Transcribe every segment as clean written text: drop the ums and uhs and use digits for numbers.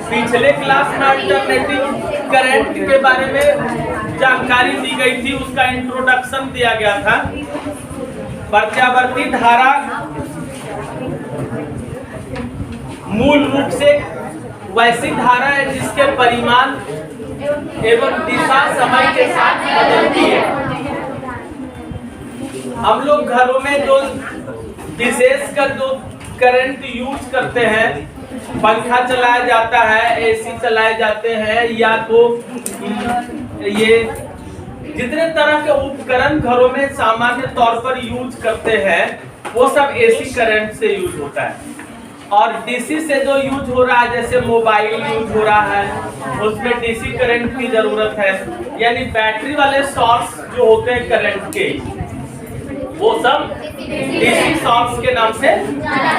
पिछले क्लास में alternative current के बारे में जानकारी दी गई थी, उसका इंट्रोडक्शन दिया गया था। प्रत्यावर्ती धारा मूल रूप से वैसी धारा है जिसके परिमाण एवं दिशा समय के साथ बदलती है। हम लोग घरों में जो विशेषकर जो करंट यूज करते हैं, पंखा चलाया जाता है, एसी चलाए जाते हैं, या तो ये जितने तरह के उपकरण घरों में सामान्य तौर पर यूज करते हैं वो सब एसी करंट से यूज होता है। और डीसी से जो यूज हो रहा है, जैसे मोबाइल यूज हो रहा है, उसमें डीसी करंट की जरूरत है। यानी बैटरी वाले सोर्स जो होते हैं करंट के, वो सब डीसी सोर्स के नाम से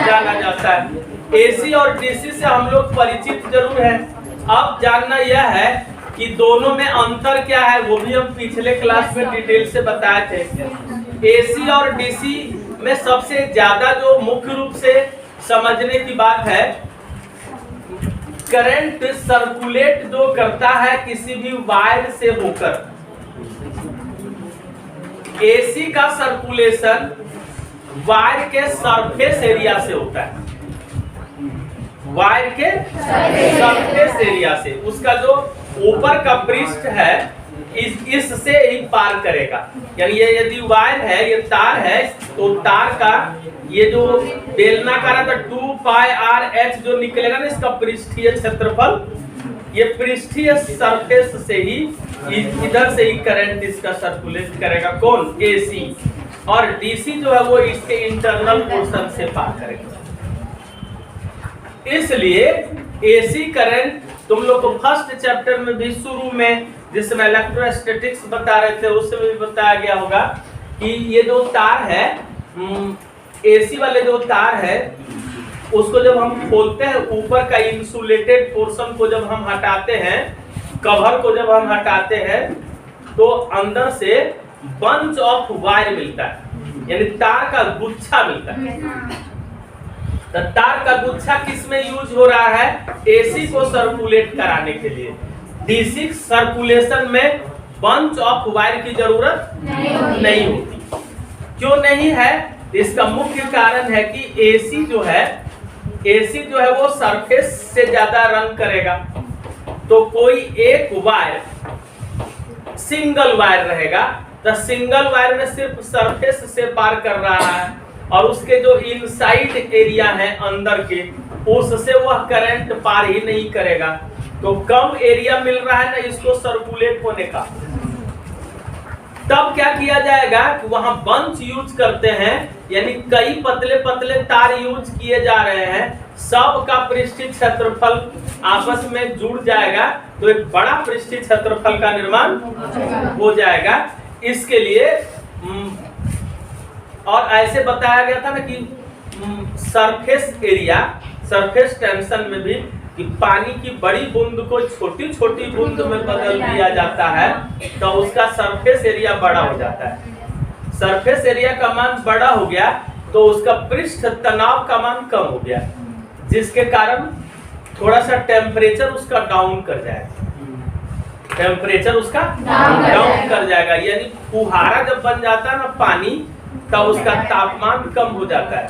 जाना जाता है। एसी और डीसी से हम लोग परिचित जरूर हैं। अब जानना यह है कि दोनों में अंतर क्या है, वो भी हम पिछले क्लास में डिटेल से बताए थे। एसी और डीसी में सबसे ज्यादा जो मुख्य रूप से समझने की बात है, करंट सर्कुलेट जो करता है किसी भी वायर से होकर। एसी का सर्कुलेशन वायर के सरफेस एरिया से होता है, वायर के सरफेस एरिया से। उसका जो ऊपर का पृष्ठ है इससे ही पार करेगा। यानी ये यदि वायर है, ये तार है, तो तार का ये जो बेलनाकार 2πr/h जो निकलेगा ना, इसका पृष्ठीय क्षेत्रफल, ये पृष्ठीय सरफेस से ही इधर से ही करंट इसका सर्कुलेट करेगा। कौन? एसी। और डीसी जो है वो इसके इंटरनल पोर्शन से पार करेगा। इसलिए एसी करंट तुम लोग को फर्स्ट चैप्टर में भी शुरू में जिसमें इलेक्ट्रोस्टैटिक्स बता रहे थे उसमें भी बताया गया होगा कि ये जो तार है, एसी वाले जो तार है, उसको जब हम खोलते हैं, ऊपर का इंसुलेटेड पोर्शन को जब हम हटाते हैं, कवर को जब हम हटाते हैं, तो अंदर से बंच ऑफ वायर मिलता है, यानी तार का गुच्छा मिलता है। तो तार का गुच्छा किस में यूज हो रहा है? एसी को सर्कुलेट कराने के लिए। डीसी सर्कुलेशन में बंच ऑफ वायर की जरूरत नहीं होती। क्यों नहीं है? इसका मुख्य कारण है कि एसी जो है वो सरफेस से ज्यादा रन करेगा। तो कोई एक वायर सिंगल वायर रहेगा, तो सिंगल वायर में सिर्फ सरफेस से पार कर रहा है, और उसके जो इनसाइड एरिया है अंदर के, उससे वह करंट पार ही नहीं करेगा। तो कम एरिया मिल रहा है ना इसको सर्कुलेट होने का। तब क्या किया जाएगा कि वहां बंच यूज करते हैं, यानी कई पतले पतले तार यूज किए जा रहे हैं, सब का पृष्ठीय क्षेत्रफल आपस में जुड़ जाएगा, तो एक बड़ा पृष्ठीय क्षेत्रफल का निर्माण हो जाएगा। इसके लिए और ऐसे बताया गया था ना कि सरफेस एरिया, सरफेस टेंशन में भी कि पानी की बड़ी बूंद को छोटी छोटी बूंद में बदल दिया जाता है, तो उसका सरफेस एरिया बड़ा हो जाता है। सरफेस एरिया का मान बड़ा हो गया तो उसका पृष्ठ तनाव का मान कम हो गया, जिसके कारण थोड़ा सा टेम्परेचर उसका डाउन कर जाएगा। टेम्परेचर उसका डाउन कर जाएगा, यानी फुहारा जब बन जाता है ना पानी, तब उसका तापमान कम हो जाता है।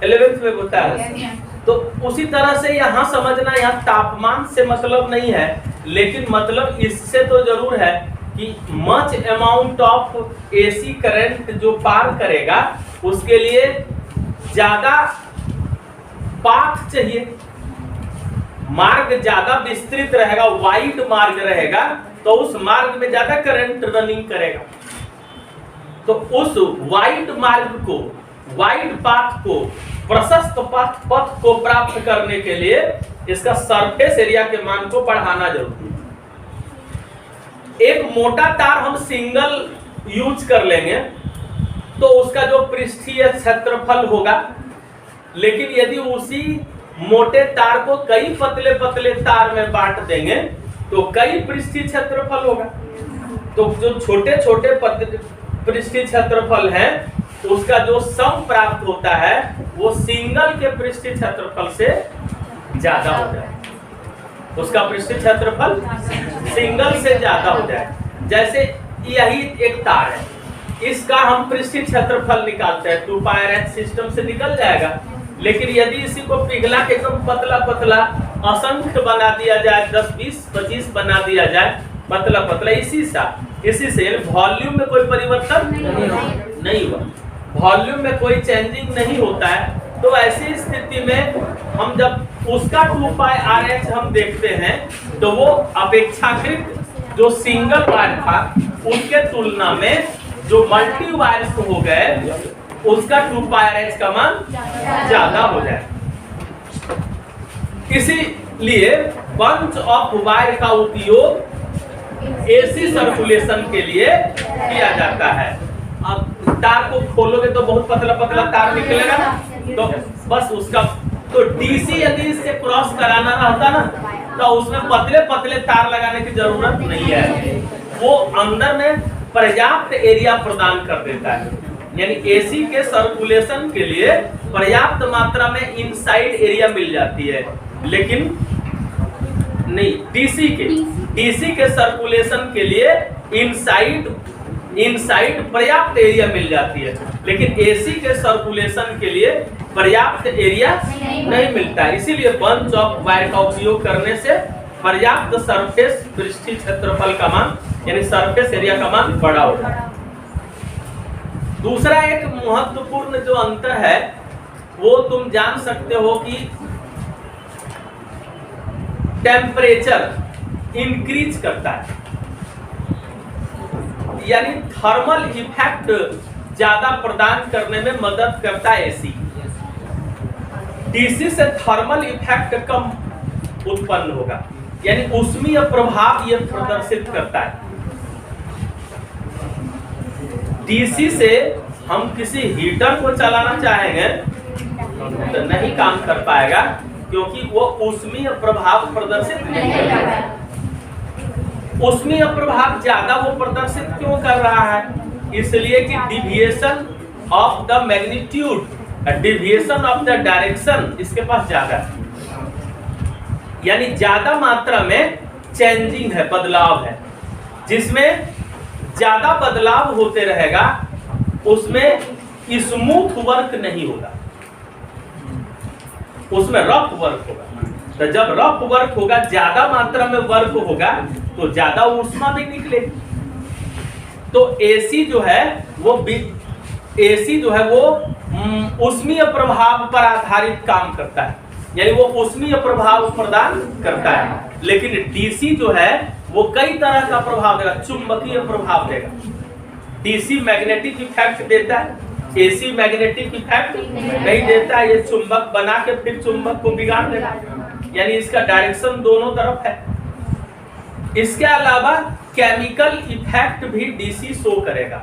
11th में होता है। तो उसी तरह से यहाँ समझना, यहाँ तापमान से मतलब नहीं है, लेकिन मतलब इससे तो जरूर है कि much amount of AC current जो पार करेगा उसके लिए ज्यादा पाथ चाहिए, मार्ग ज्यादा विस्तृत रहेगा, वाइड मार्ग रहेगा, तो उस मार्ग में ज्यादा करंट रनिंग करेगा। तो उस वाइड मार्ग को, वाइड पाथ को, प्रशस्त पथ को प्राप्त करने के लिए इसका सरफेस एरिया के मान को बढ़ाना जरूरी है। एक मोटा तार हम सिंगल यूज कर लेंगे तो उसका जो पृष्ठीय क्षेत्रफल होगा, लेकिन यदि उसी मोटे तार को कई पतले पतले तार में बांट देंगे तो कई पृष्ठीय क्षेत्रफल होगा। तो जो छोटे छोटे पृष्ठीय क्षेत्रफल है उसका जो सम प्राप्त होता है वो सिंगल के पृष्ठीय क्षेत्रफल से ज्यादा हो जाए। उसका पृष्ठीय क्षेत्रफल सिंगल से ज्यादा हो जाए। जैसे यही एक तार है, इसका हम पृष्ठीय क्षेत्रफल निकालते हैं 2 पाई r h सिस्टम से निकल जाएगा। लेकिन यदि इसी को पिघला के एकदम पतला पतला असंख्य बना दिया जाए, 10 20 25 बना दिया जाए पतला पतला, इसी से वॉल्यूम में कोई परिवर्तन नहीं हुआ, वॉल्यूम में कोई चेंजिंग नहीं होता है। तो ऐसी स्थिति में हम जब उसका 2 पाई r h हम देखते हैं तो वो अपेक्षाकृत जो सिंगल वायर था उसके तुलना में जो मल्टी वायर्स हो गए उसका 2 पाई r h का मान ज्यादा हो जाए। इसीलिए बंच ऑफ वायर का उपयोग एसी सर्कुलेशन के लिए किया जाता है। अब तार को खोलोगे तो बहुत पतला पतला तार निकलेगा, तो बस उसका तो डीसी यदि इससे क्रॉस कराना रहता ना तो उसमें पतले पतले तार लगाने की जरूरत नहीं है, वो अंदर में पर्याप्त एरिया प्रदान कर देता है। यानी एसी के सर्कुलेशन के लिए पर्याप्त मात्रा में इनसाइड एरिया मिल जाती है, लेकिन नहीं डीसी के सर्कुलेशन के लिए इनसाइड पर्याप्त एरिया मिल जाती है, लेकिन एसी के सर्कुलेशन के लिए पर्याप्त एरिया नहीं मिलता है। इसीलिए बंच ऑफ वायर का उपयोग करने से पर्याप्त सरफेस पृष्ठीय क्षेत्रफल का मान यानी सरफेस एरिया का मान बड़ा होता है। दूसरा एक महत्वपूर्ण जो अंतर है वो तुम जान सकते हो कि टेम्परेचर इंक्रीज करता है, यानी थर्मल इफेक्ट ज्यादा प्रदान करने में मदद करता है एसी। डीसी से थर्मल इफेक्ट कम उत्पन्न होगा, यानी ऊष्मीय प्रभाव ये प्रदर्शित करता है। डीसी से हम किसी हीटर को चलाना चाहेंगे तो नहीं काम कर पाएगा, क्योंकि वो ऊष्मीय प्रभाव प्रदर्शित नहीं कर रहा है। ऊष्मीय प्रभाव ज्यादा वो प्रदर्शित क्यों कर रहा है? इसलिए कि deviation of the magnitude, deviation of the direction इसके पास ज्यादा है, यानी ज्यादा मात्रा में चेंजिंग है, बदलाव है। जिसमें ज्यादा बदलाव होते रहेगा उसमें स्मूथ वर्क नहीं होगा, उसमें रफ वर्क होगा। तो जब रफ वर्क होगा, ज्यादा मात्रा में वर्क होगा तो ज्यादा ऊष्मा भी निकलेगी। तो एसी जो है वो ऊष्मीय प्रभाव पर आधारित काम करता है, यानी वो ऊष्मीय प्रभाव प्रदान करता है। लेकिन डीसी जो है वो कई तरह का प्रभाव देगा, चुंबकीय प्रभाव देगा। डीसी मैग्नेटिक इफेक्ट देता है, एसी मैग्नेटिक इफेक्ट नहीं देता है। ये चुंबक बना के फिर चुंबक को बिगाड़ देगा, यानी इसका डायरेक्शन दोनों तरफ है। इसके अलावा केमिकल इफेक्ट भी डीसी शो करेगा,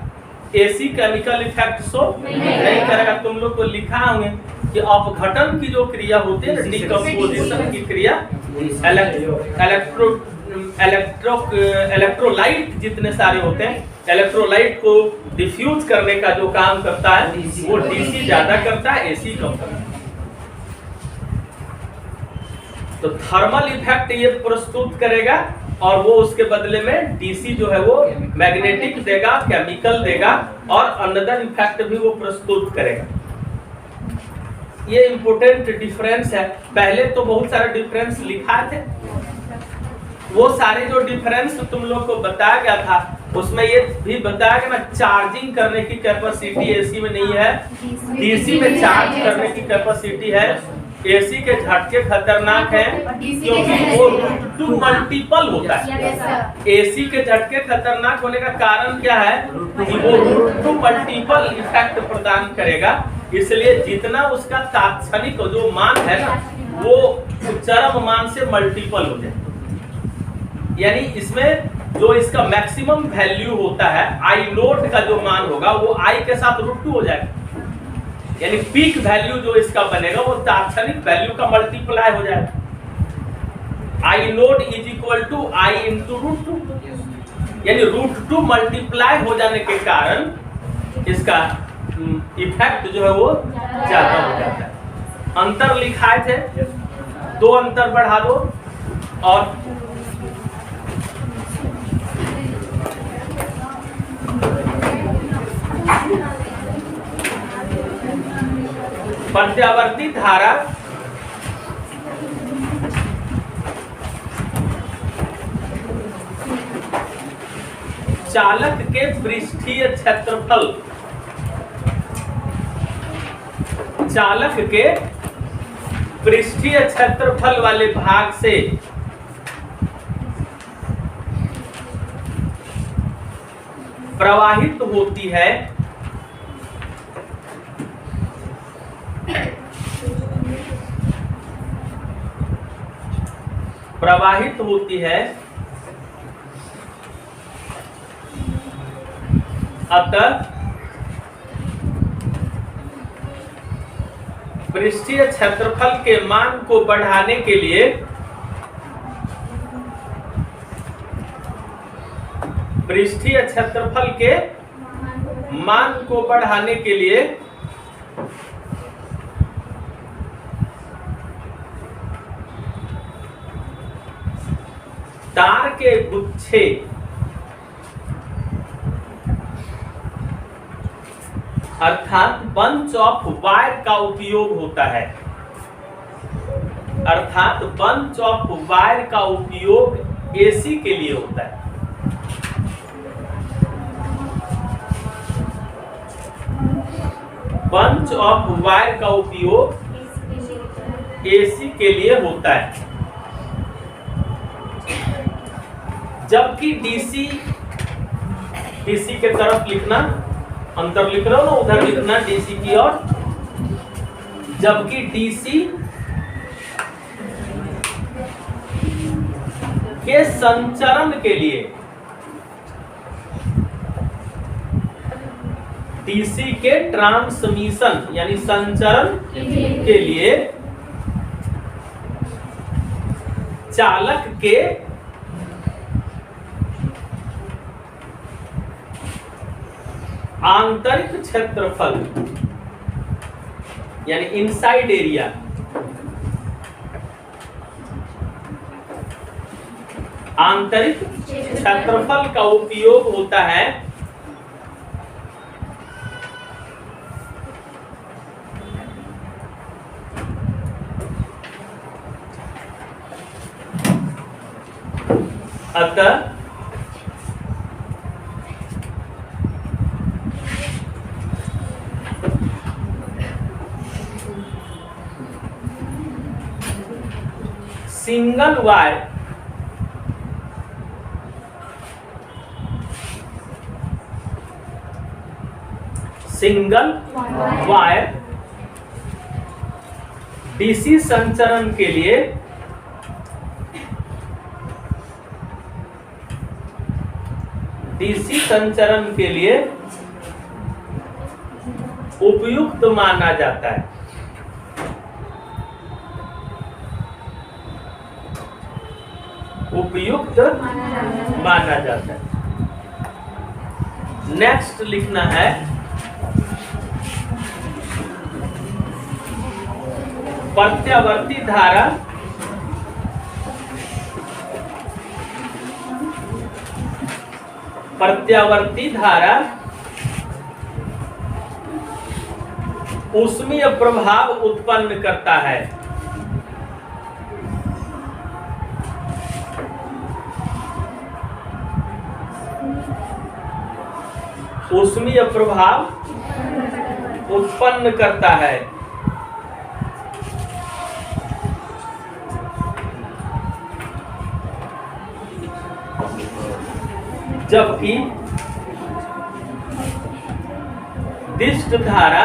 एसी केमिकल इफेक्ट शो नहीं करेगा। तुम लोग को लिखा होंगे कि अपघटन की जो क्रिया होती है, डिकम्पोजिशन की क्रिया, इलेक्ट्रोलाइट जितने सारे होते हैं, इलेक्ट्रोलाइट को डिफ्यूज करने का जो काम करता है वो डीसी ज्यादा करता है, एसी कम करता है। तो थर्मल इफेक्ट ये प्रस्तुत करेगा और वो उसके बदले में डीसी जो है वो मैग्नेटिक देगा, केमिकल देगा और अनदर इफेक्ट भी वो प्रस्तुत करेगा। ये इंपॉर्टेंट डिफरेंस है। पहले तो बहुत सारे डिफरेंस लिखा थे, वो सारे जो डिफरेंस तुम लोग को बताया गया था उसमें ये भी बताया गया ना, चार्जिंग करने की कैपेसिटी एसी में नहीं है, डीसी में चार्ज करने की कैपेसिटी है। एसी के झटके खतरनाक हैं क्योंकि वो टू मल्टीपल होता है। एसी के झटके खतरनाक होने का कारण क्या है कि वो टू मल्टीपल इफेक्ट प्रदान करेगा, इसलिए जितना उसका तात्क्षणिक जो मान है ना वो चरम मान से मल्टीपल हो जाए। यानी इसमें जो इसका मैक्सिमम वैल्यू होता है आई नोट का जो मान होगा वो आई के साथ √2 हो जाएगा, यानी पीक वैल्यू जो इसका बनेगा वो तात्क्षणिक वैल्यू का मल्टीप्लाई हो जाएगा। I naught is equal to I into √2, यानी √2 मल्टीप्लाई हो जाने के कारण इसका इफेक्ट जो है वो ज्यादा हो जाता है। अंतर लिखाए थे, 2 अंतर बढ़ा दो और प्रत्यावर्ती धारा चालक के पृष्ठीय क्षेत्रफल, चालक के पृष्ठीय क्षेत्रफल वाले भाग से प्रवाहित होती है अतः पृष्ठीय क्षेत्रफल के मान को बढ़ाने के लिए पृष्ठीय क्षेत्रफल के मान को बढ़ाने के लिए तार के गुच्छे अर्थात बंच ऑफ वायर का उपयोग होता है, अर्थात बंच ऑफ वायर का उपयोग एसी के लिए होता है। बंच ऑफ वायर का उपयोग एसी के लिए होता है, जबकि डीसी के तरफ लिखना, अंतर लिख रहा हो ना, उधर लिखना डीसी की ओर, जबकि डीसी के संचरण के लिए, डीसी के ट्रांसमिशन यानी संचरण के लिए चालक के आंतरिक क्षेत्रफल यानी इनसाइड एरिया, आंतरिक क्षेत्रफल का उपयोग होता है अतः सिंगल वायर डीसी संचरण के लिए उपयुक्त माना जाता है। उपयुक्त माना जाता है। नेक्स्ट लिखना है प्रत्यावर्ती धारा ऊष्मीय प्रभाव उत्पन्न करता है। ऊष्मीय प्रभाव उत्पन्न करता है, जबकि दिष्ट धारा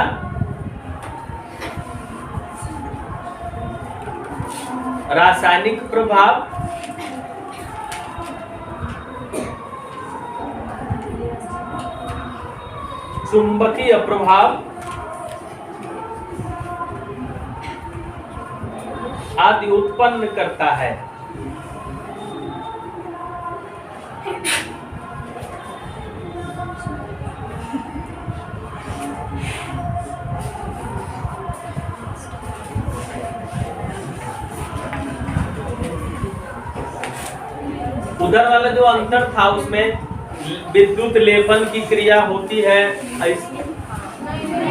रासायनिक प्रभाव चुंबकीय प्रभाव आदि उत्पन्न करता है। उधर वाला जो अंतर था उसमें विद्युत लेपन की क्रिया होती है,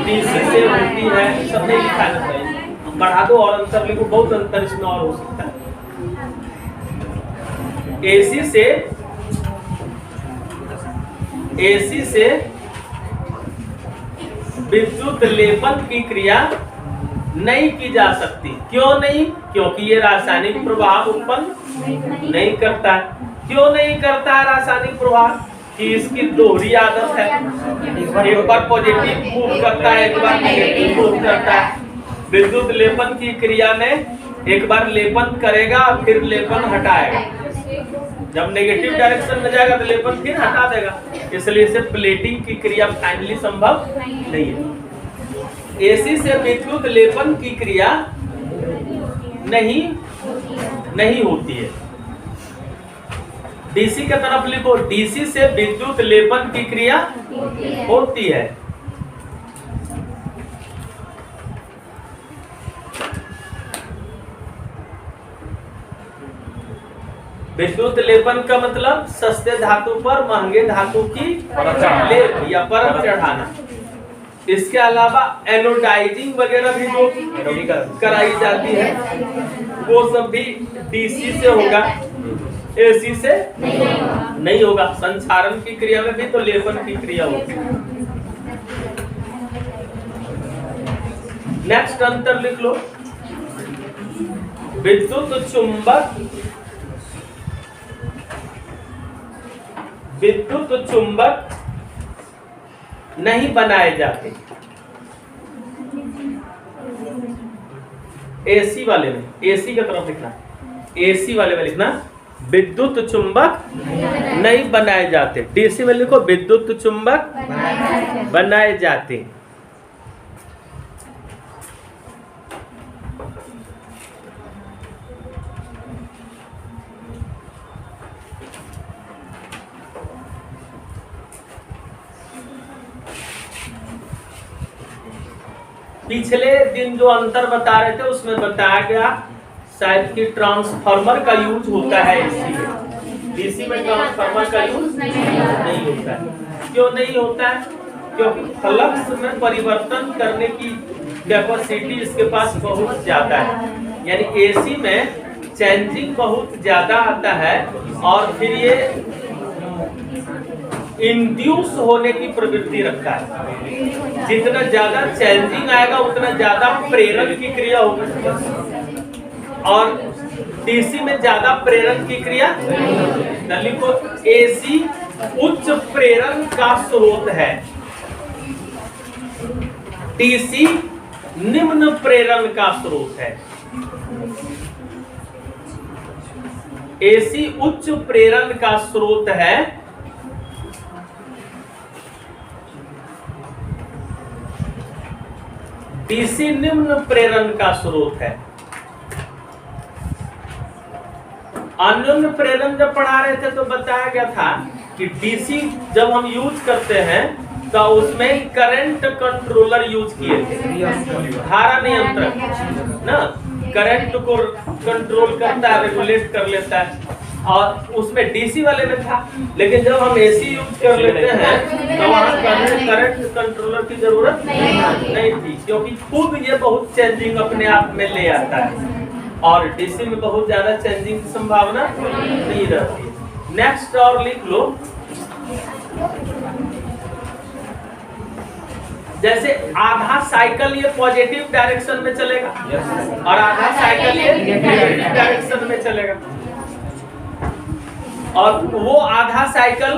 डीसी से होती है, सब नहीं लिखा है। बढ़ा दो और अंतर लिखो, बहुत अंतर इसमें और हो सकता है। एसी से विद्युत लेपन की क्रिया नहीं की जा सकती। क्यों नहीं? क्योंकि ये रासायनिक प्रभाव उत्पन्न नहीं करता है। क्यों नहीं करता है रासायनिक प्रभाव? कि इसकी दोहरी आदत है, एक बार पॉजिटिव मूव करता है, एक बार नेगेटिव मूव करता है। विद्युत लेपन की क्रिया में एक बार लेपन करेगा फिर लेपन हटाएगा, जब नेगेटिव डायरेक्शन में जाएगा तो लेपन फिर हटा देगा, इसलिए इसे प्लेटिंग की क्रिया फाइनली संभव नहीं है। एसी से विद्युत लेपन की क्रिया नहीं होती है। डीसी की तरफ लिखो, डीसी से विद्युत लेपन की क्रिया होती है। विद्युत लेपन का मतलब सस्ते धातु पर महंगे धातु की लेप या परत चढ़ाना। इसके अलावा एनोडाइजिंग वगैरह भी जो कराई जाती है वो सब भी डीसी से होगा, एसी से नहीं होगा। संचारण की क्रिया में भी तो लेपन की क्रिया होती है। नेक्स्ट अंतर लिख लो, विद्युत चुंबक नहीं बनाए जाते। एसी वाले में, एसी की तरफ लिखना, एसी वाले में लिखना विद्युत चुंबक नहीं बनाए जाते। डीसी में लिखो विद्युत चुंबक बनाए जाते। पिछले दिन जो अंतर बता रहे थे उसमें बताया गया शायद कि ट्रांसफार्मर का यूज होता है एसी में, डीसी में ट्रांसफार्मर का यूज नहीं होता है। क्यों नहीं होता है? क्योंकि फ्लक्स में परिवर्तन करने की कैपेसिटी इसके पास बहुत ज्यादा है, यानी एसी में चेंजिंग बहुत ज्यादा आता है और फिर ये इंड्यूस होने की प्रवृत्ति रखता है। जितना ज्यादा चेंजिंग आएगा उतना ज्यादा प्रेरण की क्रिया होगी और डीसी में ज्यादा प्रेरण की क्रिया लिखो। एसी उच्च प्रेरण का स्रोत है, डीसी निम्न प्रेरण का स्रोत है। एसी उच्च प्रेरण का स्रोत है, डीसी निम्न प्रेरण का स्रोत है। अन्योन्य प्रेरण जब पढ़ा रहे थे तो बताया गया था कि डीसी जब हम यूज करते हैं तो उसमें करंट कंट्रोलर यूज किए थे, धारा नियंत्रक ना, करंट को कंट्रोल करता है, रेगुलेट कर लेता है, और उसमें डीसी वाले में था। लेकिन जब हम एसी यूज कर लेते हैं तो वहाँ करंट कंट्रोलर की जरूरत नहीं थी, क्योंकि खुद ये बहुत चेंजिंग अपने आप में ले आता है और डीसी में बहुत ज्यादा चेंजिंग की संभावना नहीं रहती। नेक्स्ट और लिख लो, जैसे आधा साइकिल ये पॉजिटिव डायरेक्शन में चलेगा और आधा साइकिल ये नेगेटिव डायरेक्शन में चलेगा, और वो आधा साइकिल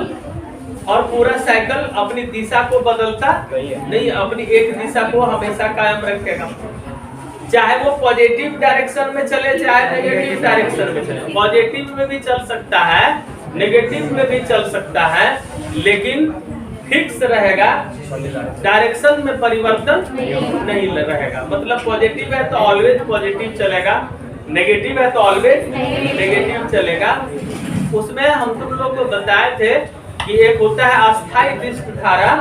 और पूरा साइकिल अपनी दिशा को बदलता नहीं, अपनी एक दिशा को हमेशा कायम रखेगा, चाहे वो पॉजिटिव डायरेक्शन में चले चाहे नेगेटिव डायरेक्शन में चले। पॉजिटिव में भी चल सकता है, नेगेटिव में भी चल सकता है, लेकिन फिक्स रहेगा, डायरेक्शन में परिवर्तन नहीं रहेगा। मतलब पॉजिटिव है तो ऑलवेज पॉजिटिव चलेगा, नेगेटिव है तो ऑलवेज नेगेटिव चलेगा। उसमें हम तुम लोग को बताए थे कि एक होता है अस्थायी डिस्क धारा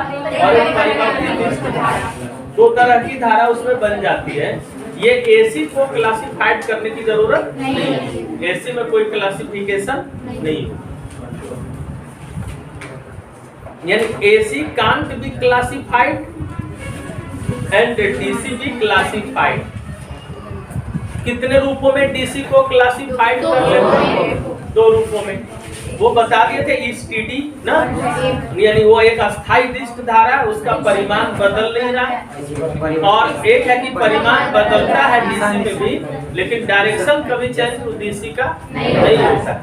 और एक परिवर्ती डिस्क धारा, दो तरह की धारा उसमें बन जाती है। ये एसी को क्लासिफाइड करने की जरूरत नहीं है, एसी में कोई क्लासिफिकेशन नहीं है। यानी AC can't be classified and DC be classified. कितने रूपों में डीसी को क्लासिफाइड कर लेते हैं? 2 रूपों में। वो बता दिए थे ईएसटीडी ना, यानी वो एक अस्थायी दृष्ट धारा, उसका परिमाण बदल नहीं रहा है, और एक है कि परिमाण बदलता है डीसी में भी, लेकिन डायरेक्शन कभी चेंज डीसी का नहीं होता।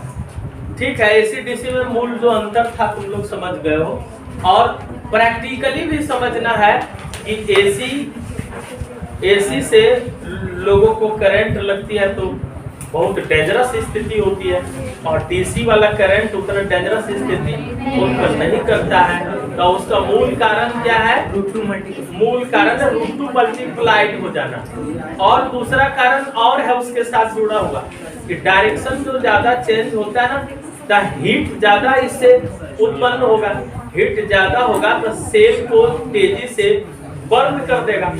ठीक है, एसी डीसी में मूल जो अंतर था तुम लोग समझ गए हो। और प्रैक्टिकली भी समझना है कि एसी से लोगों को करंट लगती है तो बहुत डेंजरस स्थिति होती है, और डीसी वाला करंट उतना डेंजरस स्थिति उत्पन्न नहीं करता है। तो उसका मूल कारण क्या है? मूल कारण है √2 मल्टीप्लाइड हो जाना। और दूसरा कारण और है उसके साथ जुड़ा हुआ कि डायरेक्शन जो ज्यादा चेंज होता है ना, तो हीट ज्यादा इससे उत्पन्न होगा। हीट ज्यादा होगा तो सेल को तेजी से बर्न कर देगा।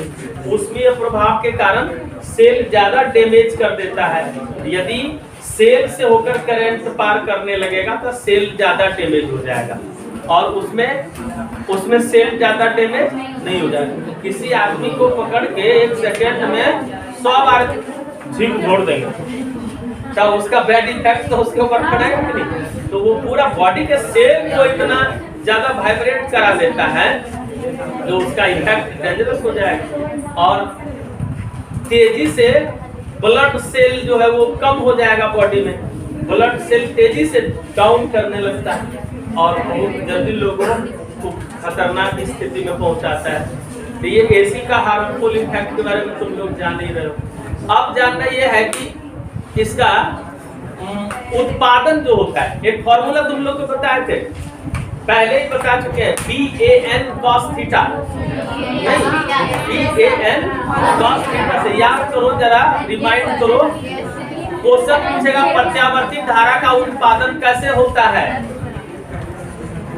ऊष्मीय प्रभाव के कारण सेल ज्यादा डैमेज कर देता है। यदि सेल से होकर करंट पार करने लगेगा तो सेल ज्यादा डैमेज हो जाएगा, और उसमें सेल ज्यादा डैमेज नहीं हो जाएगा। किसी आदमी को पकड़ के 1 सेकंड में 100 बार झींक छोड़ देंगे तो उसका बैड इफेक्ट तो उसके ऊपर पड़ेगा कि नहीं? तो वो पूरा बॉडी के सेल को इतना ज्यादा वाइब्रेट करा देता है जो उसका इफेक्ट डेंजरस हो जाएगा, और तेजी से ब्लड सेल जो है वो कम हो जाएगा बॉडी में। ब्लड सेल तेजी से डाउन करने लगता है और बहुत जल्दी लोगों को खतरनाक स्थिति में पहुंचाता है। तो ये एसी का हार्मफुल इफेक्ट के बारे में तुम लोग जान ही रहे हो। अब जानना ये है कि इसका उत्पादन जो होता है, एक फॉर्मूला तुम लोग को बताए थे, पहले ही बता चुके हैं, BAN cos theta. BAN cos theta से याद करो, जरा रिमाइंड करो। क्वेश्चन पूछेगा प्रत्यावर्ती धारा का उत्पादन कैसे होता है?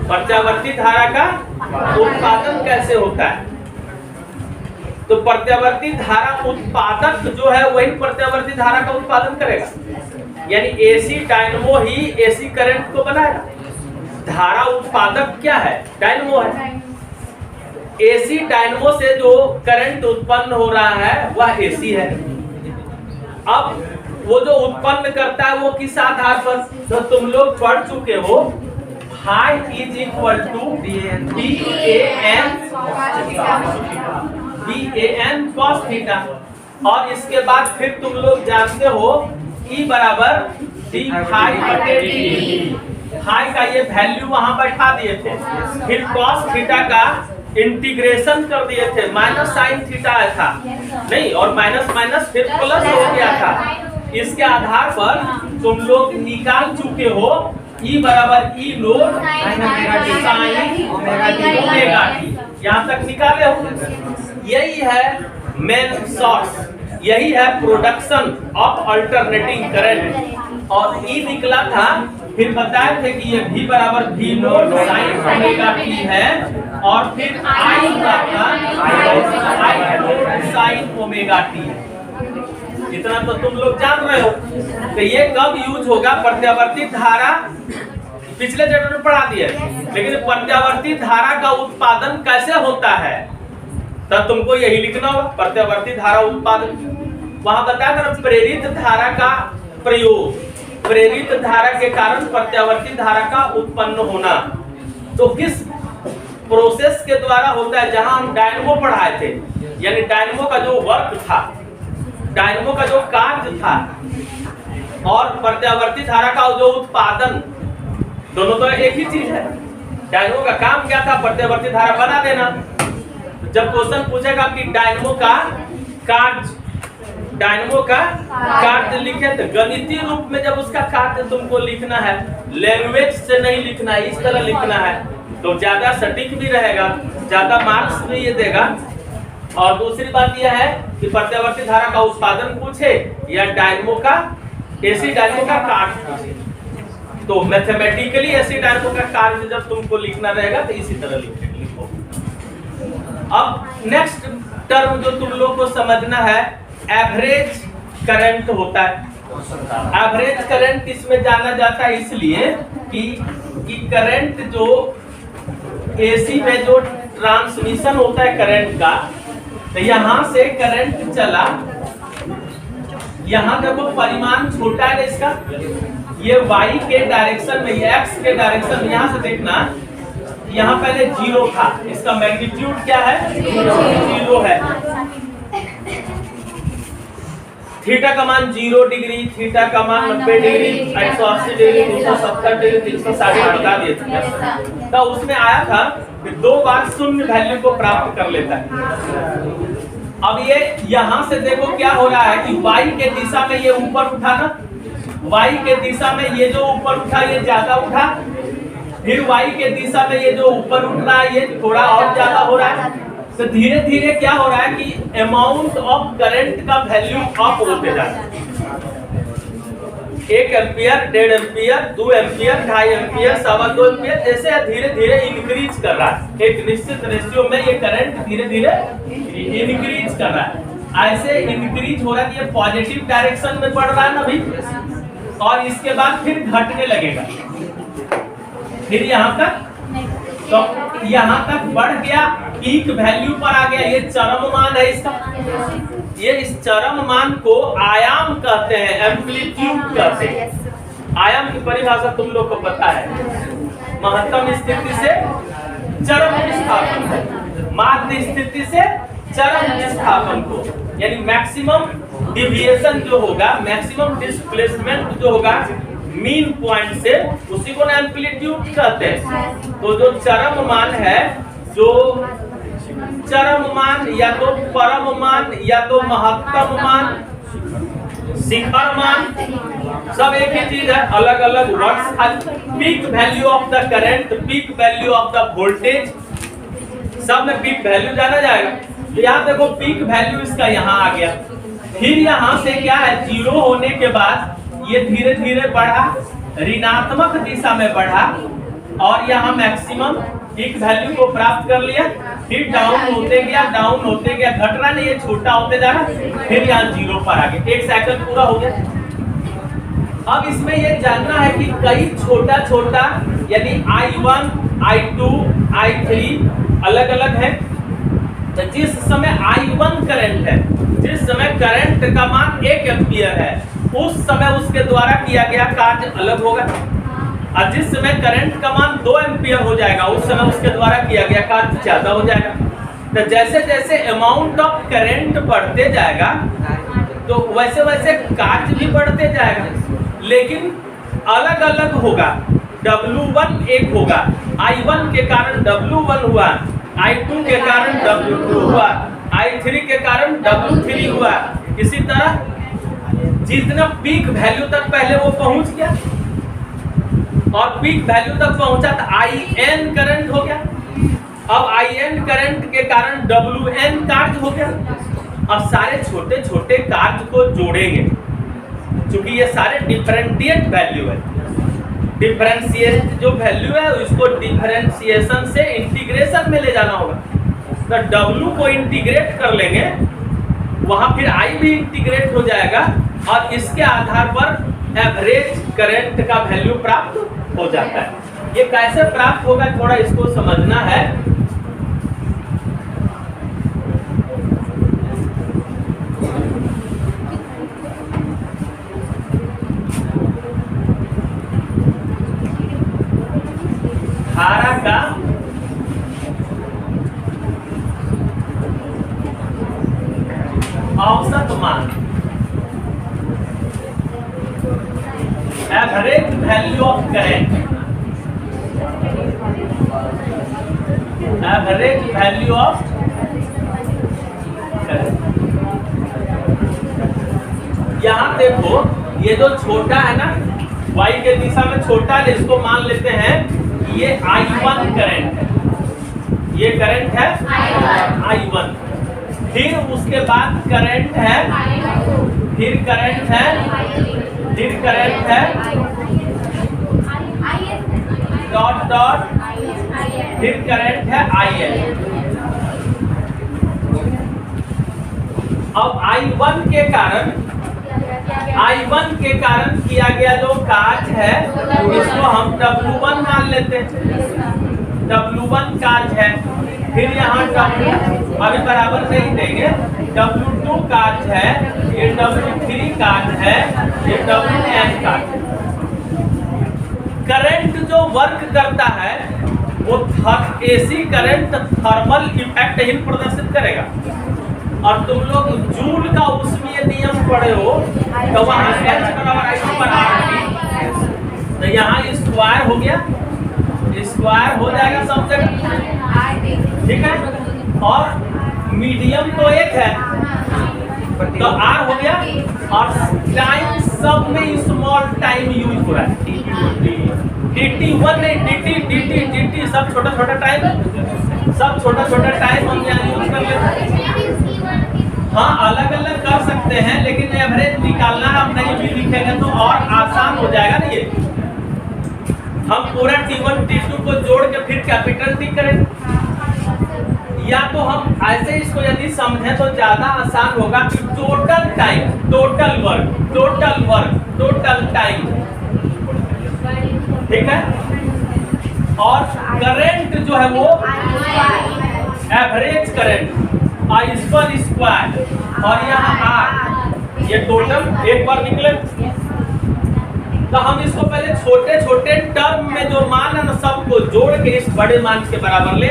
प्रत्यावर्ती धारा का उत्पादन कैसे होता है? तो प्रत्यावर्ती धारा उत्पादक जो है वही प्रत्यावर्ती धारा का उत्पादन करेगा। यानी एसी डायनमो ही एसी करंट को बनाएगा। धारा उत्पादक क्या है? डायनमो है। एसी डायनमो से जो करंट उत्पन्न हो रहा है वह एसी है। अब वो जो उत्पन्न करता है वो किस आधार पर? तो तुम लोग पढ़ चुके हो, phi is equal to BAN cos theta, और इसके बाद फिर तुम लोग जानते हो E बराबर d फाई बटे dt। फाई का ये वैल्यू वहां बैठा दिए थे, फिर cos थीटा का इंटीग्रेशन कर दिए थे, माइनस साइन थीटा था नहीं, और माइनस माइनस फिर प्लस हो गया था। इसके आधार पर तुम लोग निकाल चुके हो E बराबर E note sine omega T. यहाँ तक निकाले हो। यही है मेन सोर्स, यही है प्रोडक्शन ऑफ अल्टरनेटिंग करंट। और E निकला था, फिर बताए थे कि ये V बराबर V note sine omega T है, और फिर I साइन ओमेगा टी है। इतना तो तुम लोग जान रहे हो। तो ये कब यूज होगा? प्रत्यावर्ती धारा पिछले चैप्टर में पढ़ा दिया, लेकिन प्रत्यावर्ती धारा का उत्पादन कैसे होता है तब तुमको यही लिखना होगा, प्रत्यावर्ती धारा उत्पादन। वहां बताया था प्रेरित धारा का प्रयोग, प्रेरित धारा के कारण प्रत्यावर्ती धारा का उत्पन्न होना। तो किस प्रोसेस के द्वारा होता है? जहां हम डायनमो पढ़ाए थे, यानी डायनमो का जो वर्क था, डायनमो का जो कार्य था, और प्रत्यावर्ती धारा का जो उत्पादन, दोनों तो एक ही चीज है। डायनमो का काम क्या था? प्रत्यावर्ती धारा बना देना। जब क्वेश्चन पूछेगा कि डायनमो का कार्य लिखे, तो गणितीय रूप में जब उसका कार्य तुमको लिखना है, लैंग्वेज से नहीं लिखना है, इस तरह लिखना है, तो ज्यादा सटीक भी रहेगा, ज्यादा मार्क्स भी ये देगा। और दूसरी बात यह है कि प्रत्यावर्ती धारा का उत्पादन पूछे या डायनमो का, एसी डायनमो का कार्य पूछे, तो मैथमेटिकली एसी डायनमो का कार्य जब तुमको लिखना रहेगा तो इसी तरह लिखो। अब नेक्स्ट टर्म जो तुम लोग को समझना है, एवरेज करंट होता है। एवरेज करंट इसमें जाना जाता है इसलिए कि करंट जो एसी में जो ट्रांसमिशन होता है करंट का, तो यहाँ से करंट चला, यहाँ देखो परिमाण छोटा है इसका, ये y के डायरेक्शन में, ये x के डायरेक्शन में, यहाँ से देखना यहाँ पहले 0 था, इसका मैग्नीट्यूड क्या है 0 है। थीटा का मान 0 डिग्री, थीटा का मान 90 डिग्री, 180 डिग्री, 270 डिग्री, 360 बता दिए थे। तो उसमें आया था कि 2 बार शून्य वैल्यू को प्राप्त कर लेता है। अब ये यहाँ से देखो क्या हो रहा है कि y के दिशा में ये ऊपर उठा ना, y के दिशा में ये जो ऊपर उठा ये ज्यादा उठा, फिर y के दिशा में ये जो ऊपर उठ रहा है ये थोड़ा और ज्यादा हो रहा है। तो धीरे धीरे क्या हो रहा है कि अमाउंट ऑफ करंट का वैल्यू अप होते जा रहा है। 1 ampere, 1.5 ampere, 2 ampere, 2.5 ampere, 2.25 ampere, ऐसे धीरे धीरे इंक्रीज कर रहा है। एक निश्चित रेशियो में ये करंट धीरे धीरे इंक्रीज कर रहा है। ऐसे इंक्रीज हो रहा है, ये पॉजिटिव डायरेक्शन में बढ़ रहा है ना भाई, और इसके बाद फिर घटने लगेगा, फिर यहाँ तक, तो यहाँ तक बढ़ गया, पीक वैल्यू पर आ गया, ये चरम मान है इसका। ये इस चरम मान को आयाम कहते हैं, एम्पलीट्यूड कहते हैं। आयाम की परिभाषा तुम लोग को पता है, महत्तम स्थिति से चरम विस्थापन, माध्य स्थिति से चरम विस्थापन को, यानी मैक्सिमम डिविएशन जो होगा, मैक्सिमम डिस्प्लेसमेंट जो होगा मीन पॉइंट से, उसी को एम्पलीट्यूड कहते हैं। तो जो चरम मान है, जो चरम मान या तो परम मान या तो महत्तम मान, शिखर मान, सब एक ही चीज है, अलग अलग words. Peak value of the current, peak value of the voltage, सब में पीक वैल्यू जाना जाएगा। तो यहाँ देखो पीक वैल्यू इसका यहाँ आ गया, फिर यहाँ से क्या है 0 होने के बाद ये धीरे धीरे बढ़ा, ऋणात्मक दिशा में बढ़ा, और यहाँ मैक्सिमम पीक वैल्यू को प्राप्त कर लिया, फिर डाउन होते गया, डाउन होते गया, घट रहा नहीं, ये छोटा होते जा रहा, फिर यहाँ 0 पर आ गया, एक साइकिल पूरा हो गया। अब इसमें ये जानना है कि कई छोटा छोटा, यानी I1, I2, I3 अलग अलग है। तो जिस समय I1 करंट है, जिस समय करंट का मान 1 एम्पियर है, उस समय उसके द्वारा किया गया कार्य अलग होगा, और जिस समय करंट का मान 2 एम्पियर हो जाएगा, उस समय उसके द्वारा किया गया कार्य ज्यादा हो जाएगा। तो जैसे जैसे अमाउंट ऑफ करंट बढ़ते जाएगा, तो वैसे वैसे कार्य भी बढ़ते जाएगा, लेकिन अलग अलग होगा। W1 एक होगा, I1 के कारण W1 हुआ, I2 के कारण W2 हुआ, I3 के कारण W3 हुआ। इसी तरह जितना पीक वैल्यू तक पहले वो पहुंच गया, और पीक वैल्यू तक पहुंचा तो IN करंट हो गया। अब IN करंट के कारण WN कार्य हो गया। अब सारे छोटे छोटे कार्य को जोड़ेंगे, क्योंकि ये सारे डिफरेंशिएट वैल्यू है। डिफरेंशिएट जो वैल्यू है उसको डिफरेंशिएशन से इंटीग्रेशन में ले जाना होगा। तो W को इंटीग्रेट कर लेंगे, वहां फिर I भी इंटीग्रेट हो जाएगा, और इसके आधार पर एवरेज करंट का वैल्यू प्राप्त हो जाता है। ये कैसे प्राप्त होगा थोड़ा इसको समझना है। धारा का औसत मान, average value of current, average value of current. यहाँ देखो ये जो छोटा है ना, y के दिशा में छोटा है, इसको मान लेते हैं ये I1 करंट है, ये करंट है I1। फिर उसके बाद करंट है, फिर करंट है, फिर करंट है, डॉट डॉट, फिर करंट है IN। अब I1 के कारण I1 के कारण किया गया जो कार्य है इसको हम W1 मान लेते हैं। W1 कार्य है, फिर यहाँ W अभी बराबर नहीं देंगे, W2 कार्य है, ये W3 कार्य है, ये Wn कार्य है। करंट जो वर्क करता है वो AC करंट थर्मल इफेक्ट ही प्रदर्शित करेगा। और तुम लोग जूल का ऊष्मीय नियम पढ़े हो तो वहाँ H बराबर I पर RT, तो यहाँ स्क्वायर हो गया, स्क्वायर हो जाएगा सब जगह, ठीक है। और मीडियम तो एक है तो R हो गया, और टाइम सब में स्मॉल टाइम यूज हो रहा है। DT1 नहीं, DT सब छोटा छोटा टाइम, सब छोटा छोटा टाइम हम यहाँ यूज कर लेते हैं। हाँ अलग अलग कर सकते हैं, लेकिन एवरेज निकालना हम नहीं भी लिखेंगे तो और आसान हो जाएगा ना। ये हम पूरा T1 T2 को जोड़ के फिर कैपिटल T करें, या तो हम ऐसे इसको यदि समझें तो ज्यादा आसान होगा कि total time, total work, total work, total time, ठीक है। और करंट जो है वो एवरेज करंट I पर स्क्वायर, और यहाँ R, ये टोटल एक बार निकले। तो हम इसको पहले छोटे छोटे टर्म में जो मान है ना सबको जोड़ के इस बड़े मान के बराबर ले।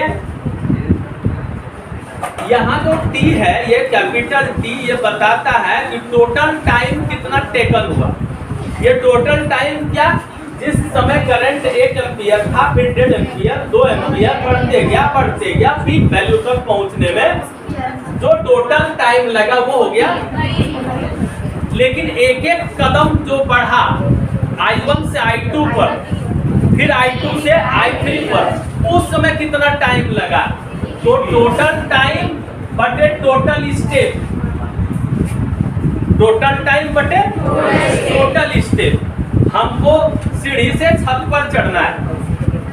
यहाँ जो T है ये कैपिटल T, ये बताता है कि टोटल टाइम कितना टेकन हुआ। ये टोटल टाइम क्या, जिस समय करंट 1 एम्पियर था, फिर 1.5 एम्पियर, 2 एम्पियर बढ़ते गया पीक वैल्यू तक पहुंचने में जो टोटल टाइम लगा वो हो गया। लेकिन एक एक कदम जो बढ़ा I1 से I2 पर, फिर I2 से I3 पर, उस समय कितना टाइम लगा, तो टोटल टाइम बटे टोटल स्टेप, टोटल टाइम बटे टोटल स्टेप। हमको सीढ़ी से छत पर चढ़ना है,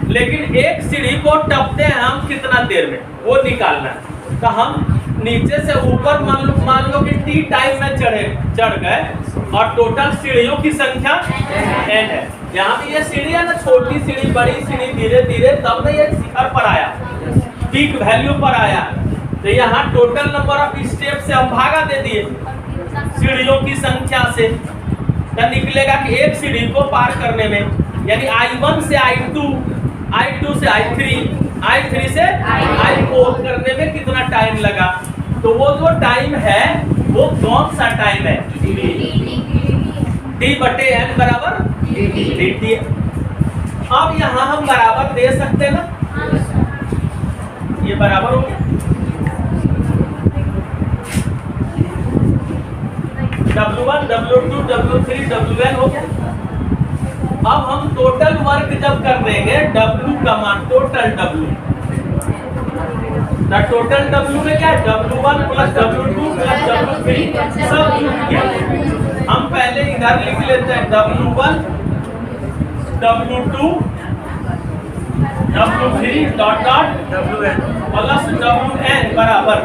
लेकिन एक सीढ़ी को टपते हैं हम कितना देर में, वो निकालना है। तो हम नीचे से ऊपर मान लो कि T टाइम में चढ़ गए, और टोटल सीढ़ियों की संख्या n है। यहाँ पे ये सीढ़ी है ना, छोटी सीढ़ी, बड़ी सीढ़ी, धीरे धीरे तब में ये शिखर पर आया, पीक वैल्यू पर आया। तो यहाँ टोटल नंबर ऑफ स्टेप से हम भागा दे दिए सीढ़ियों की संख्या से, तो निकलेगा कि एक सीढ़ी को पार करने में, यानी I1 से I2, I2 से I3, I3 से I4 करने में कितना टाइम लगा। तो वो जो टाइम है वो कौन सा टाइम है, T बटे N बराबर dt। अब यहाँ हम बराबर दे सकते हैं ना, ये बराबर हो गया W1, W2, W3, Wn हो गया। अब हम टोटल वर्क जब कर देंगे W का मान, टोटल W, टोटल W में क्या है, W1 plus W2 plus W3 सब जुड़ गया। हम पहले इधर लिख लेते हैं W1, W2, W3 dot dot plus Wn बराबर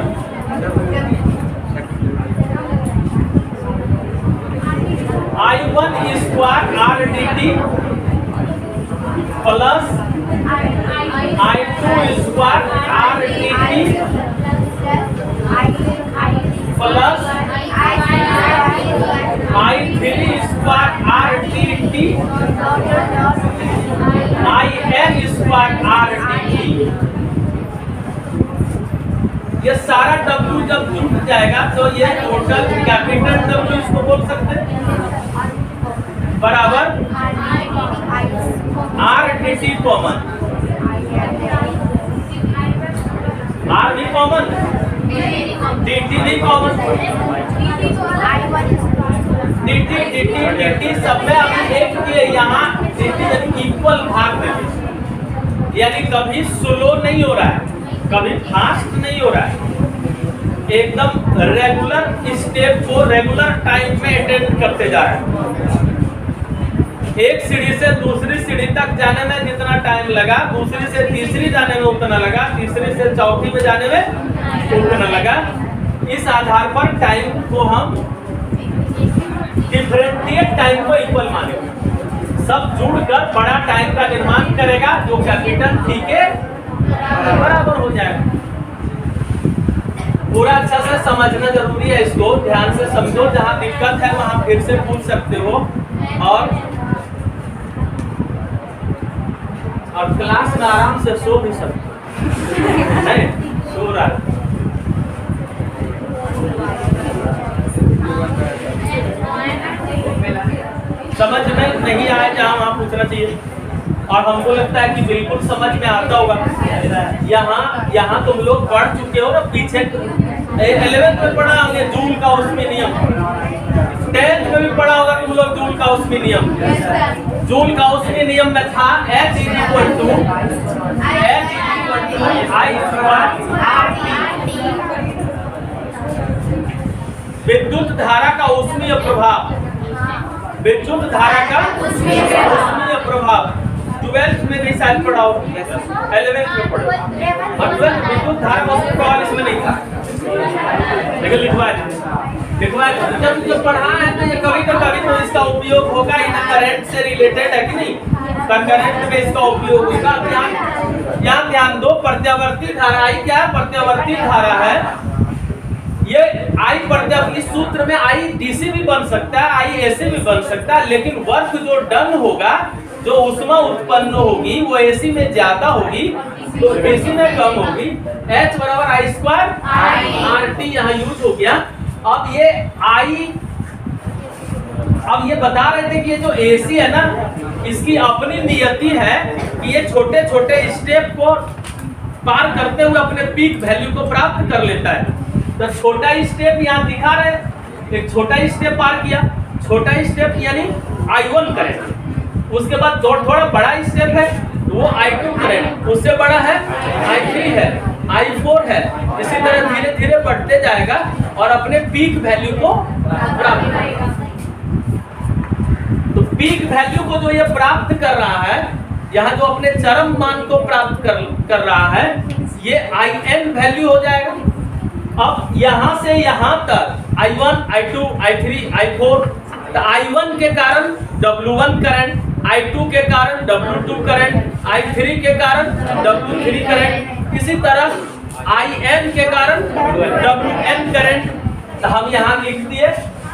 I1 square R dt plus I2 square R dt plus I3 square R dt IN square R dt। ये सारा W जब जुट जाएगा तो ये टोटल कैपिटल W इसको बोल सकते हैं, बराबर R dt कॉमन, R भी कॉमन, dt भी कॉमन, dt सब में हम एक के यहाँ dt इक्वल भाग देंगे, यानी कभी स्लो नहीं हो रहा है, कभी फास्ट नहीं हो रहा है, एकदम रेगुलर स्टेप को रेगुलर टाइम में अटेंड करते जा रहे हैं। एक सीढ़ी से दूसरी सीढ़ी तक जाने में जितना टाइम लगा, दूसरी से तीसरी जाने में उतना लगा, तीसरी से चौथी में जाने में उतना लगा। इस आधार पर टाइम को हम डिफरेंशिएट टाइम को इक्वल मानेगा, सब जुड़कर बड़ा टाइम का निर्माण करेगा जो कैपिटल टी के बराबर हो जाएगा। पूरा अच्छा से समझना जरूरी है, इसको ध्यान से समझो, जहां दिक्कत है वहां फिर से पूछ सकते हो। और क्लास में आराम से सो भी सकते हो, सो रहा है। समझ में नहीं आया जहां वहां पूछना चाहिए, और हमको लगता है कि बिल्कुल समझ में आता होगा। यहाँ तुम लोग पढ़ चुके हो ना, पीछे 11th में पढ़ा होंगे जूल का उसमें नियम, 10th में भी पढ़ा होगा तुम लोग जूल का उसमें नियम। जूल का उसमें नियम में था H इक्वल टू I विद्युत धारा का ऊष्मीय प्रभाव, विद्युत धारा का ऊष्मीय प्रभाव 12th में भी शायद पढ़ा हो, 11th में पढ़ा, और 12th विद्युत धारा का ऊष्मीय प्रभाव इसमें नहीं था, लेकिन लिखवा जब पढ़ा है तो ये कभी तो इसका उपयोग होगा ही ना, करंट से रिलेटेड है कि नहीं, करंट में इसका उपयोग होगा। यहाँ ध्यान दो, प्रत्यावर्ती धारा आई क्या है, प्रत्यावर्ती धारा है ये आई प्रत्यावर्ती, इस सूत्र में आई डीसी भी बन सकता है, आई एसी भी बन सकता है, लेकिन वर्क जो डन होगा, जो ऊष्मा उत्पन्न होगी वो एसी में ज्यादा होगी तो एसी में कम होगी। H बराबर आई स्क्वायर आर टी यहाँ यूज हो गया। अब ये आई, अब ये बता रहे थे कि ये जो एसी है ना, इसकी अपनी नियति है कि ये छोटे छोटे स्टेप को पार करते हुए अपने पीक वैल्यू को प्राप्त कर लेता है। तो छोटा स्टेप यहाँ दिखा रहे, एक छोटा स्टेप पार किया, छोटा स्टेप यानी I1 करें, उसके बाद थोड़ा बड़ा स्टेप है वो I2 करें, उससे बड़ा है I3 है, I4 है, इसी तरह धीरे धीरे बढ़ते जाएगा और अपने पीक वैल्यू को प्राप्त करेगा। तो पीक वैल्यू को जो ये प्राप्त कर रहा है, यहाँ जो अपने चरम मान को प्राप्त कर रहा है, ये IN वैल्यू हो जाएगा। अब यहाँ से यहाँ तक I1, I2, I3, I4, तो I1 के कारण W1 करंट, I2 के कारण W2 करंट, I3 के कारण W3 करंट, इसी तरह IN के कारण WN करंट। तो हम यहाँ लिख दिए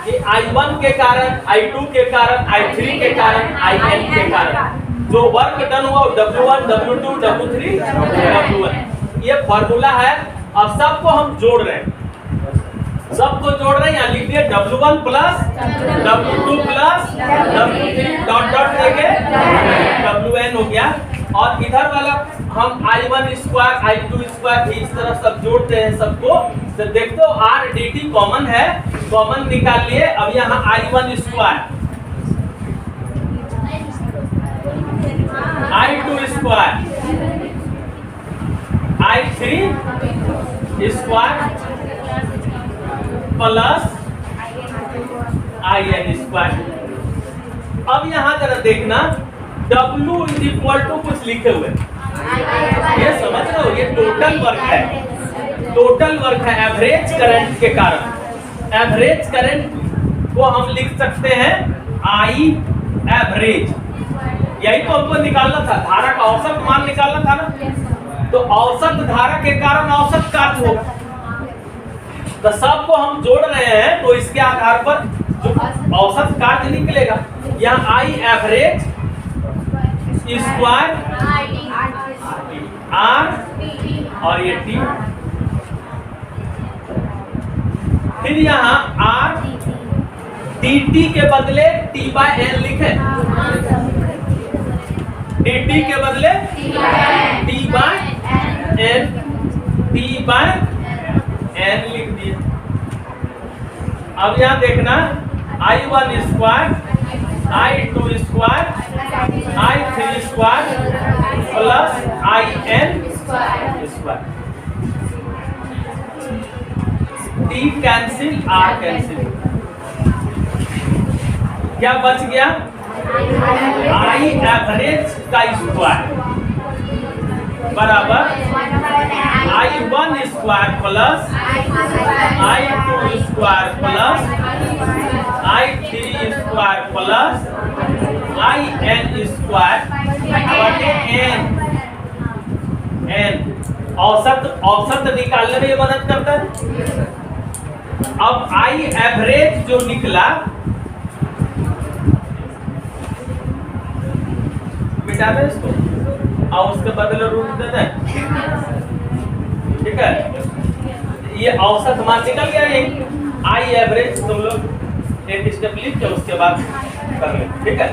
कि I1 के कारण, I2 के कारण, I3 के कारण, IN के कारण जो वर्क डन हुआ W1, W2, W3, W1, ये फॉर्मूला है। अब सबको हम जोड़ रहे हैं, सबको जोड़ रहे हैं, यहाँ लिख दिए W1 plus W2 plus W3 dot dot लेके WN हो गया। और इधर वाला हम I1 स्क्वायर, I2 स्क्वायर इस तरह सब जोड़ते हैं सबको। तो देखते हो R dt कॉमन है, कॉमन निकाल लिए। अब यहाँ I1 square, I2 square, I3 square plus IN square. अब यहाँ जरा देखना, W इज इक्वल टू कुछ लिखे हुए, ये समझ रहे हो, ये टोटल वर्क है, टोटल वर्क है एवरेज करंट के कारण। एवरेज करंट को हम लिख सकते हैं I एवरेज, यही तो हमको निकालना था, धारा का औसत मान निकालना था ना। तो औसत धारा के कारण औसत कार्य होगा, तो सबको हम जोड़ रहे हैं, तो इसके आधार पर जो औसत कार्य निकलेगा, यहाँ I एवरेज स्क्वायर R और ये T, फिर यहाँ R dt के बदले T/N लिखे, dt के बदले T/N, T/N लिख दिए। अब यहाँ देखना I1 square, I2 square, I3 square plus IN square, T cancel, R cancel, क्या बच गया I एवरेज का स्क्वायर बराबर I1 square plus I2 square plus I3 square plus IN square बटे n औसत निकालने में ये मदद करता है। अब आई एवरेज जो निकला, मिटा दे इसको और उसके बदले रूट दे दे, ठीक है। ये औसत मान निकल गया, ये आई एवरेज तुम लोग एक स्टेप लिख के उसके बाद कर ले, ठीक है।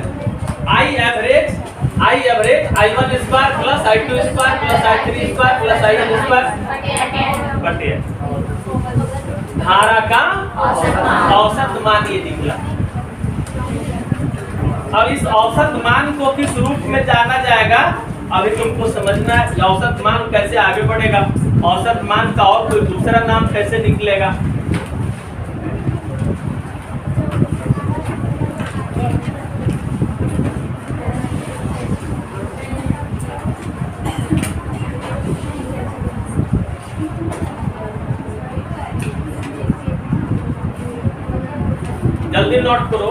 I average I1 square plus I2 square plus I3 square plus IN square बटे धारा का औसत मान ये निकला। अब इस औसत मान को किस रूप में जाना जाएगा, अभी तुमको समझना है। औसत मान कैसे आगे बढ़ेगा, औसत मान का और कोई दूसरा नाम कैसे निकलेगा। जल्दी नोट करो।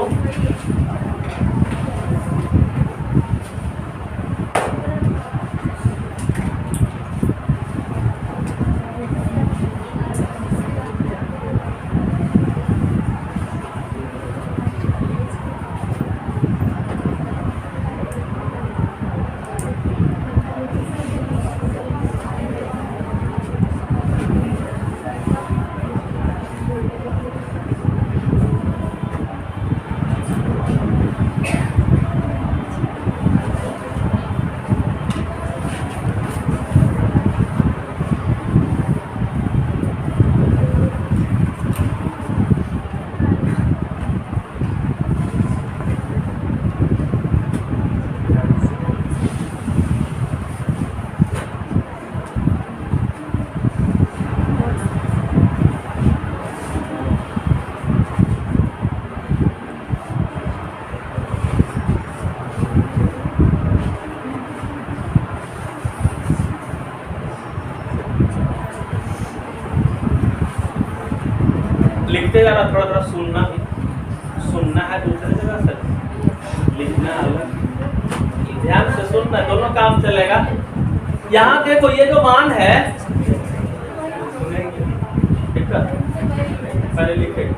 लिखते जाना, थोड़ा थोड़ा सुनना है दूसरी जगह से, लिखना अलग। ध्यान से सुनना, दोनों काम चलेगा। यहाँ देखो ये जो मान है, ठीक है, पहले लिखे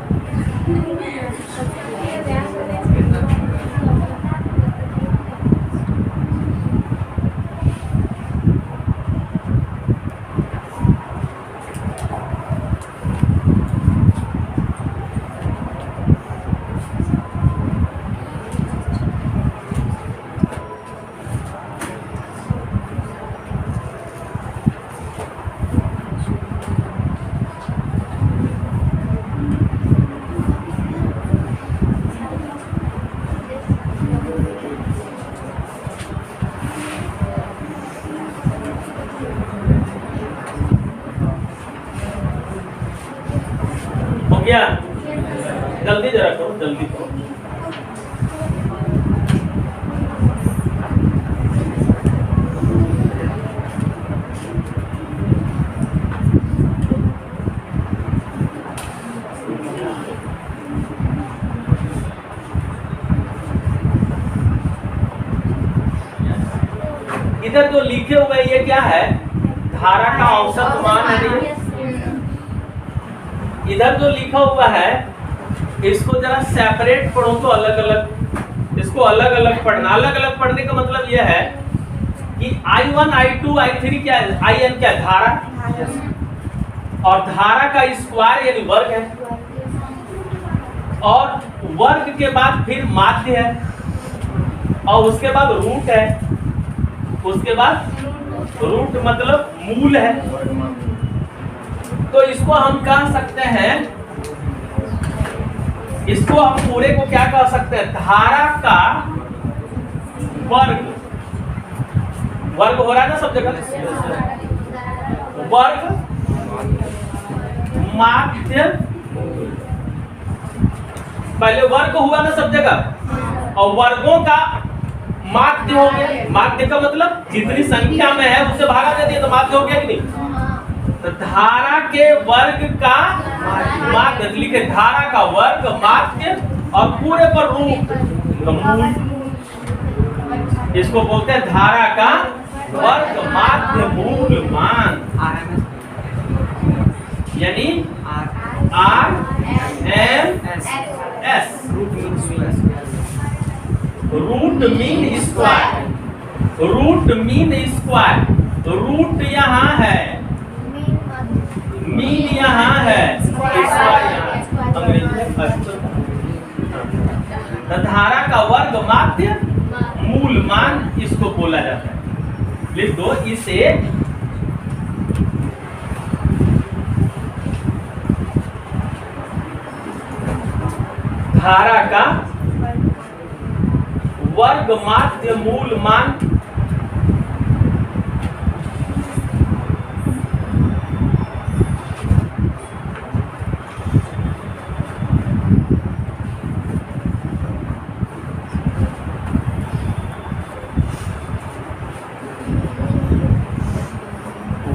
क्या, जल्दी जरा करो, जल्दी करो। इधर जो लिखे हुए ये क्या है, धारा का औसत मान है। इधर जो लिखा हुआ है इसको जरा सेपरेट पढ़ो तो अलग अलग, इसको अलग अलग पढ़ना। अलग अलग पढ़ने का मतलब यह है कि I1 I2 I3 क्या है, IN क्या है, धारा, और धारा का स्क्वायर यानी वर्ग है, और वर्ग के बाद फिर माध्य है, और उसके बाद रूट है, उसके बाद रूट मतलब मूल है। तो इसको हम कह सकते हैं, इसको हम पूरे को क्या कह सकते हैं, धारा का वर्ग। वर्ग हो रहा है ना सब जगह, वर्ग माध्य, पहले वर्ग हुआ ना सब जगह, और वर्गों का माध्य हो गया। माध्य का मतलब जितनी संख्या में है उससे भागा दे दिया तो माध्य हो गया कि नहीं। तो धारा के वर्ग का माध्य लिखे, धारा का वर्ग माध्य और पूरे पर रूट मूल, इसको बोलते हैं धारा का वर्ग माध्य मूल मान, यानी RMS root mean square, root mean square, root यहाँ है, मीन यहाँ है, स्क्वायर यहाँ, अंग्रेजी तो धारा का वर्ग माध्य मूल मान इसको बोला जाता है। लिख दो इसे धारा का वर्ग माध्य मूल मान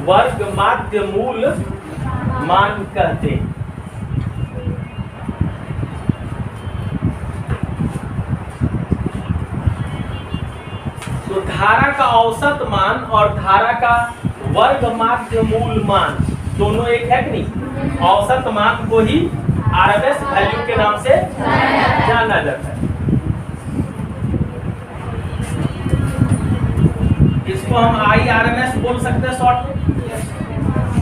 वर्ग माध्य मूल मान कहते हैं। तो धारा का औसत मान और धारा का वर्ग माध्य मूल मान दोनों एक है कि नहीं? औसत मान को ही आरएमएस वैल्यू के नाम से जाना जाता है। इसको हम IRMS बोल सकते हैं शॉर्ट में,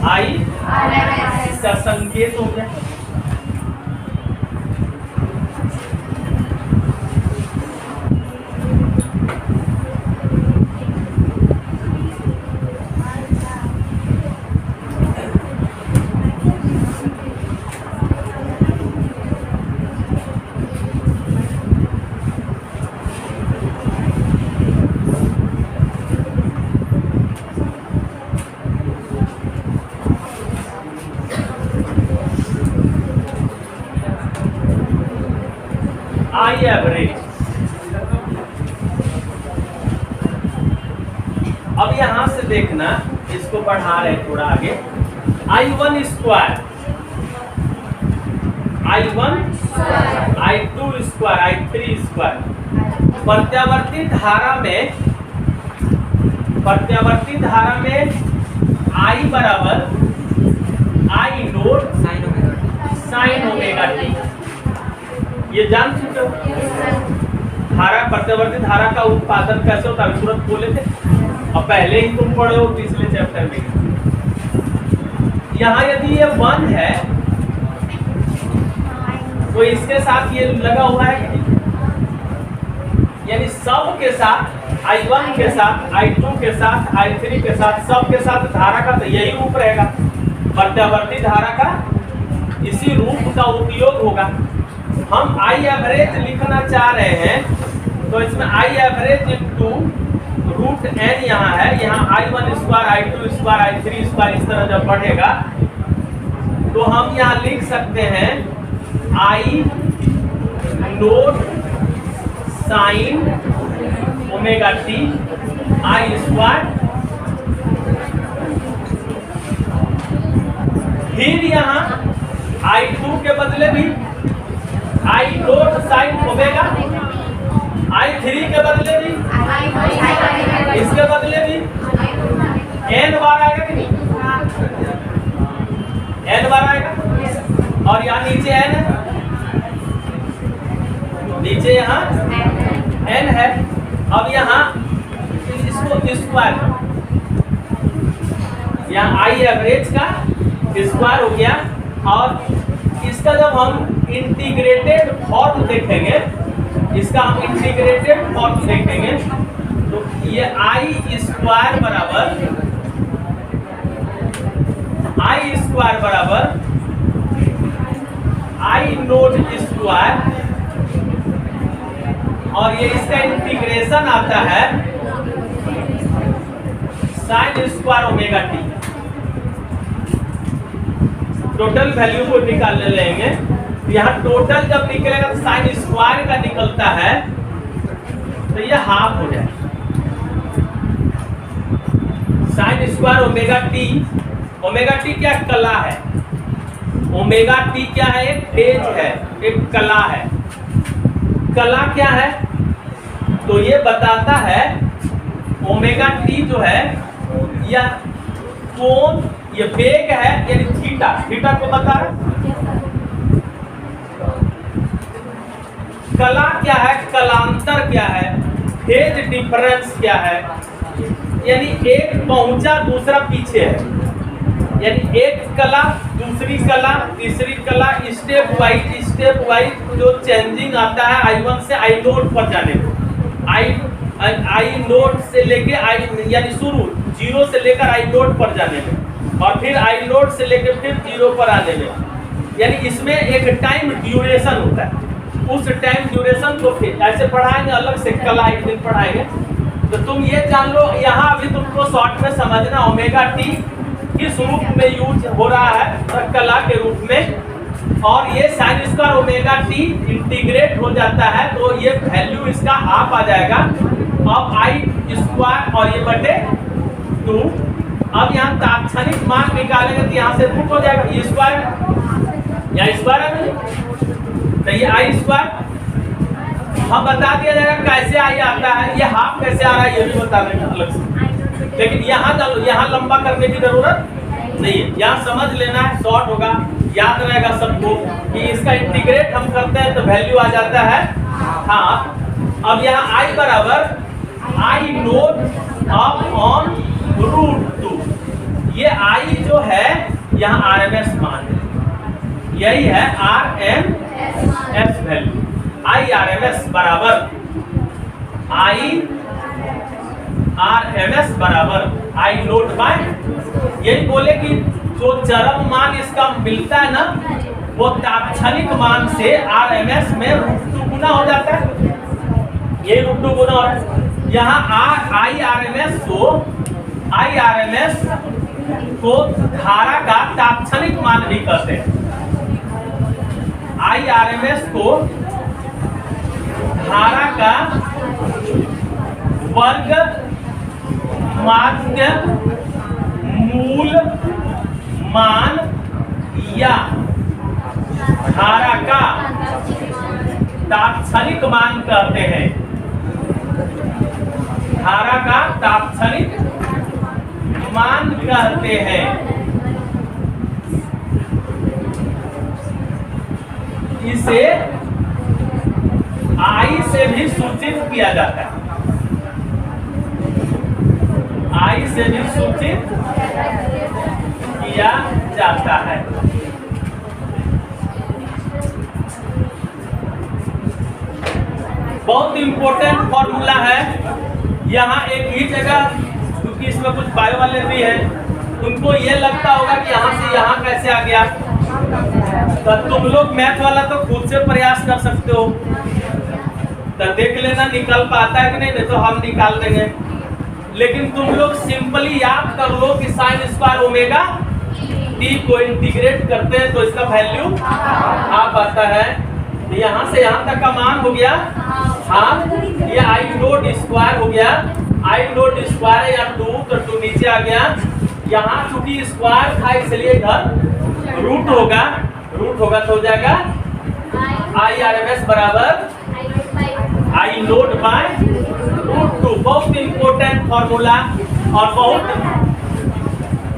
IRMS इसका संकेत हो गया। I average. अब यहां से देखना, इसको बढ़ा रहे थोड़ा आगे, I1 square, I1 I2 square, I3 square प्रत्यावर्ती धारा में I बराबर I note sine omega T, ये जान चुके हो। धारा प्रत्यावर्ती धारा का उत्पादन कैसे होता है तुरंत बोले थे, और पहले ही तुम पढ़े हो पिछले चैप्टर में। यहाँ यदि ये 1 है तो इसके साथ ये लगा हुआ है कि नहीं, यानी सब के साथ I1 के साथ I2 के साथ I3 के साथ सब के साथ धारा का तो यही रूप रहेगा, प्रत्यावर्ती धारा का इसी रूप का उपयोग होगा। हम I एवरेज लिखना चाह रहे हैं तो इसमें I average into root n यहाँ है, यहाँ I1 square I2 square I3 square इस तरह जब बढ़ेगा तो हम यहाँ लिख सकते हैं I note sine omega T I square, फिर यहाँ I2 के बदले भी I note sine omega, I3 के बदले भी, इसके बदले भी n बार आएगा कि नहीं, n बार आएगा। और यहाँ नीचे n है, नीचे यहाँ n है। अब यहाँ इसको स्क्वायर, यहाँ I एवरेज का स्क्वायर हो गया, और इसका जब हम इंटीग्रेटेड फॉर्म देखेंगे, इसका हम इंटीग्रेटेड फॉर्म देखेंगे तो ये I स्क्वायर बराबर I नोट स्क्वायर, और ये इसका इंटीग्रेशन आता है sine square omega T. Total value को निकालने लेंगे, यहाँ टोटल जब निकलेगा तो साइन स्क्वायर का निकलता है तो ये हाफ हो जाए। Sine square omega T, omega T क्या कला है, ओमेगा टी क्या है, एक फेज है, एक कला है। कला क्या है? तो ये बताता है ओमेगा टी जो है या कोण, ये वेग है यानी थीटा, थीटा को बता रहा। कला क्या है? कलांतर क्या है? फेज डिफरेंस क्या है? यानी एक पहुंचा दूसरा पीछे है, यानी एक कला दूसरी कला तीसरी कला, स्टेप वाइज जो चेंजिंग आता है I1 से I नोड पर जाने को, आई नोड से लेके आई यानी शुरू 0 से लेकर I नोड पर जाने में, और फिर I नोड से लेकर फिर 0 पर आने में, यानी इसमें एक टाइम ड्यूरेशन होता है। उस टाइम ड्यूरेशन को फिर ऐसे पढ़ाएंगे, अलग से कला एक दिन पढ़ाएंगे। तो तुम ये जान लो, यहाँ अभी तुमको शॉर्ट में समझना ओमेगा टी किस रूप में यूज हो रहा है, कला के रूप में, और ये sine square omega T integrate हो जाता है तो ये वैल्यू इसका हाफ आ जाएगा, अब आई स्क्वायर और ये बटे 2। अब यहाँ तात्क्षणिक मान निकालेंगे तो यहाँ से रूट हो जाएगा, ये स्क्वायर या स्क्वायर है तो ये आई स्क्वायर। हम बता दिया जाएगा कैसे आई आता है, ये हाफ कैसे आ रहा है ये भी बता देंगे अलग से, लेकिन यहाँ लंबा करने की जरूरत नहीं है, यहाँ समझ लेना है, शॉर्ट होगा, याद रहेगा सबको कि इसका इंटीग्रेट हम करते हैं तो वैल्यू आ जाता है हाफ। अब यहाँ आई बराबर आई नोट ऑफ ऑन रूट 2, ये आई जो है यहाँ RMS मान है, यही है RMS वैल्यू। आई RMS बराबर आई नोट बाय, यही बोले कि जो चरम मान इसका मिलता है ना वो तात्क्षणिक मान से RMS में √2 गुना हो जाता है, ये √2 गुना हो। यहाँ आई RMS को धारा का तात्क्षणिक मान भी कहते हैं, आई RMS को धारा का वर्ग माध्य मूल मान या धारा का तात्क्षणिक मान कहते हैं, धारा का तात्क्षणिक मान कहते हैं। इसे आई से भी सूचित किया जाता है, आई से भी सूचित किया जाता है। बहुत इंपॉर्टेंट फॉर्मूला है, यहाँ एक ही जगह, क्योंकि इसमें कुछ बायो वाले भी है, तुमको ये लगता होगा कि यहाँ से यहाँ कैसे आ गया, तो तुम लोग मैथ वाला तो खुद से प्रयास कर सकते हो, तो देख लेना निकल पाता है कि नहीं, तो हम निकाल देंगे। लेकिन तुम लोग सिंपली याद कर लो कि साइन स्क्वायर ओमेगा टी को इंटीग्रेट करते हैं तो इसका वैल्यू हाफ आता है। यहाँ से यहाँ तक का मान हो गया हाफ, ये आई नोट स्क्वायर हो गया, आई नोट स्क्वायर है या 2 तो 2 नीचे आ गया, यहाँ चूंकि स्क्वायर था इसलिए इधर रूट होगा तो हो जाएगा आई RMS बराबर आई नोट बाय √2। बहुत इंपॉर्टेंट फॉर्मूला और बहुत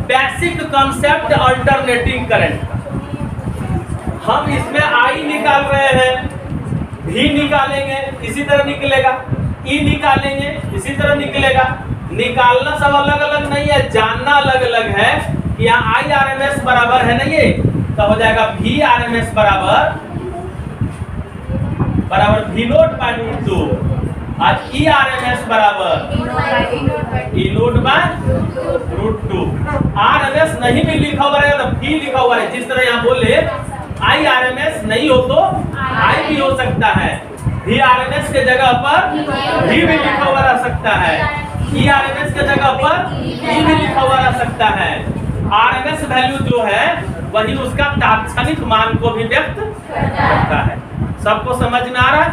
बेसिक कॉन्सेप्ट अल्टरनेटिंग करंट। हम इसमें आई निकाल रहे हैं, भी निकालेंगे इसी तरह निकलेगा, ई निकालेंगे इसी तरह निकलेगा। निकालना सब अलग अलग नहीं है, जानना अलग अलग है कि यहाँ आई RMS बराबर है ना, ये तो हो जाएगा भी RMS बराबर V नोट बाय √2 और ई RMS बराबर ई नोट बाय √2। RMS नहीं भी लिखा हुआ है तो भी लिखा हुआ है, जिस तरह यहाँ बोले आई RMS नहीं हो तो आई भी हो सकता है, भी RMS के जगह पर भी लिखा हुआ रह सकता है, ई RMS के जगह पर ई भी लिखा हुआ रह सकता है। RMS वैल्यू जो है वही उसका तात्क्षणिक मान को भी व्यक्त करता है। सबको समझ में आ रहा है?